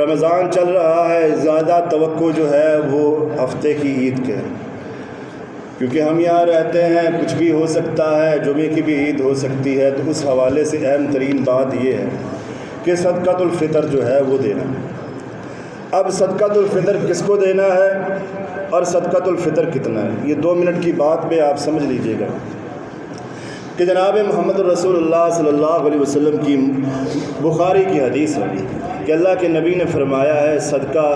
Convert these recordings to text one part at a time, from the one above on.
رمضان چل رہا ہے، زیادہ توقع جو ہے وہ ہفتے کی عید کے، کیونکہ ہم یہاں رہتے ہیں، کچھ بھی ہو سکتا ہے، جمعے کی بھی عید ہو سکتی ہے۔ تو اس حوالے سے اہم ترین بات یہ ہے کہ صدقۃ الفطر جو ہے وہ دینا۔ اب صدقۃ الفطر کس کو دینا ہے اور صدقۃ الفطر کتنا ہے، یہ 2 منٹ کی بات میں آپ سمجھ لیجئے گا کہ جناب محمد رسول اللہ صلی اللہ علیہ وسلم کی بخاری کی حدیث ہے کہ اللہ کے نبی نے فرمایا ہے، صدقہ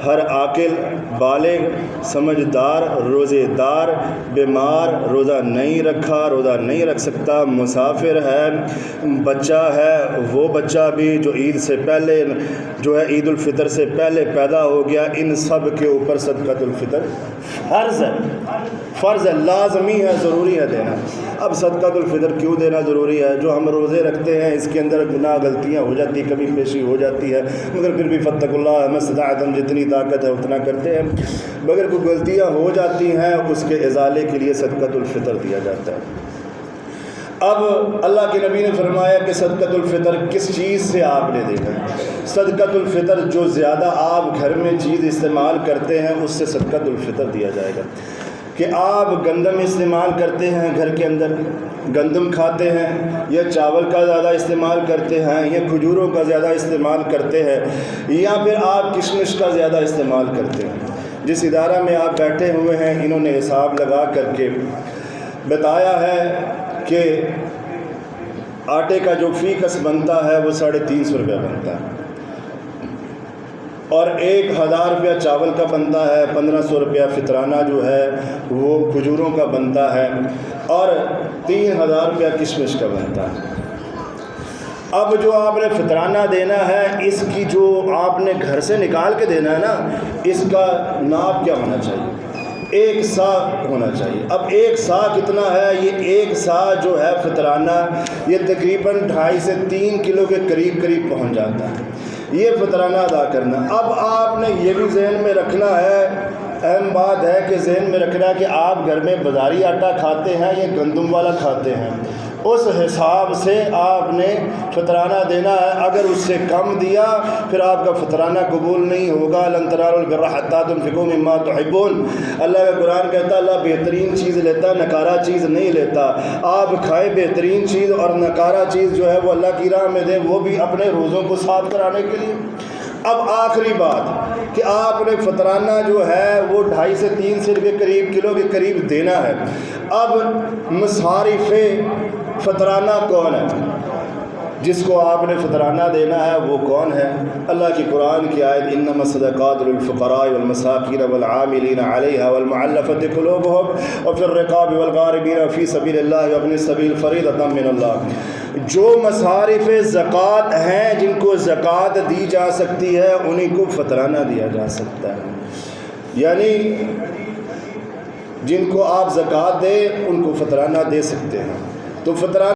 ہر عاقل، بالغ، سمجھدار، روزے دار، بیمار، روزہ نہیں رکھا، روزہ نہیں رکھ سکتا، مسافر ہے، بچہ ہے، وہ بچہ بھی جو عید سے پہلے جو ہے عید الفطر سے پہلے پیدا ہو گیا، ان سب کے اوپر صدقۃ الفطر فرض ہے، لازمی ہے، ضروری ہے دینا۔ اب صدقۃ الفطر کیوں دینا ضروری ہے؟ جو ہم روزے رکھتے ہیں اس کے اندر گناہ غلطیاں ہو جاتی، کمی پیشی ہو جاتی ہے، مگر پھر بھی فاتقوا اللہ ما استطعتم، جتنی طاقت ہے اتنا کرتے ہیں، مگر کوئی غلطیاں ہو جاتی ہیں، اس کے ازالے کے لیے صدقۃ الفطر دیا جاتا ہے۔ اب اللہ کے نبی نے فرمایا کہ صدقۃ الفطر کس چیز سے آپ نے دینا ہے۔ صدقۃ الفطر جو زیادہ آپ گھر میں چیز استعمال کرتے ہیں اس سے صدقۃ الفطر دیا جائے گا۔ کہ آپ گندم استعمال کرتے ہیں، گھر کے اندر گندم کھاتے ہیں، یا چاول کا زیادہ استعمال کرتے ہیں، یا کھجوروں کا زیادہ استعمال کرتے ہیں، یا پھر آپ کشمش کا زیادہ استعمال کرتے ہیں۔ جس ادارہ میں آپ بیٹھے ہوئے ہیں انہوں نے حساب لگا کر کے بتایا ہے کہ آٹے کا جو فی کس بنتا ہے وہ 350 روپیہ بنتا ہے، اور 1000 روپیہ چاول کا بنتا ہے، 1500 روپیہ فطرانہ جو ہے وہ کھجوروں کا بنتا ہے، اور 3000 روپیہ کشمش کا بنتا ہے۔ اب جو آپ نے فطرانہ دینا ہے، اس کی جو آپ نے گھر سے نکال کے دینا ہے نا، اس کا ناپ کیا ہونا چاہیے؟ 1 سا ہونا چاہیے۔ اب 1 سا کتنا ہے؟ یہ 1 سا جو ہے فطرانہ، یہ تقریباً 2.5 سے 3 کلو کے قریب پہنچ جاتا ہے، یہ فطرانہ ادا کرنا۔ اب آپ نے یہ بھی ذہن میں رکھنا ہے، اہم بات ہے کہ ذہن میں رکھنا ہے کہ آپ گھر میں بازاری آٹا کھاتے ہیں یا گندم والا کھاتے ہیں، اس حساب سے آپ نے فطرانہ دینا ہے۔ اگر اس سے کم دیا پھر آپ کا فطرانہ قبول نہیں ہوگا۔ لن تنالوا البر حتى تنفقوا مما تحبون، اللہ کا قرآن کہتا ہے اللہ بہترین چیز لیتا ہے، نکارہ چیز نہیں لیتا۔ آپ کھائے بہترین چیز اور نکارہ چیز جو ہے وہ اللہ کی راہ میں دیں، وہ بھی اپنے روزوں کو صاف کرانے کے لیے۔ اب آخری بات کہ آپ نے فطرانہ جو ہے وہ 2.5 سے 3 سے کلو کے قریب دینا ہے۔ اب مصارف فطرانہ کون ہے؟ جس کو آپ نے فطرانہ دینا ہے وہ کون ہے؟ اللہ کی قرآن کی آیت انما الصدقات للفقراء والمساکین والعاملین علیہا والمعلفۃ قلوبہم وفی الرقاب والغارمین فی سبیل اللہ وابن السبیل فریضۃ من اللہ۔ جو مصارف زکوٰۃ ہیں، جن کو زکوٰۃ دی جا سکتی ہے، انہیں کو فطرانہ دیا جا سکتا ہے، یعنی جن کو آپ زکوٰۃ دیں ان کو فطرانہ دے سکتے ہیں۔ تو فطرانہ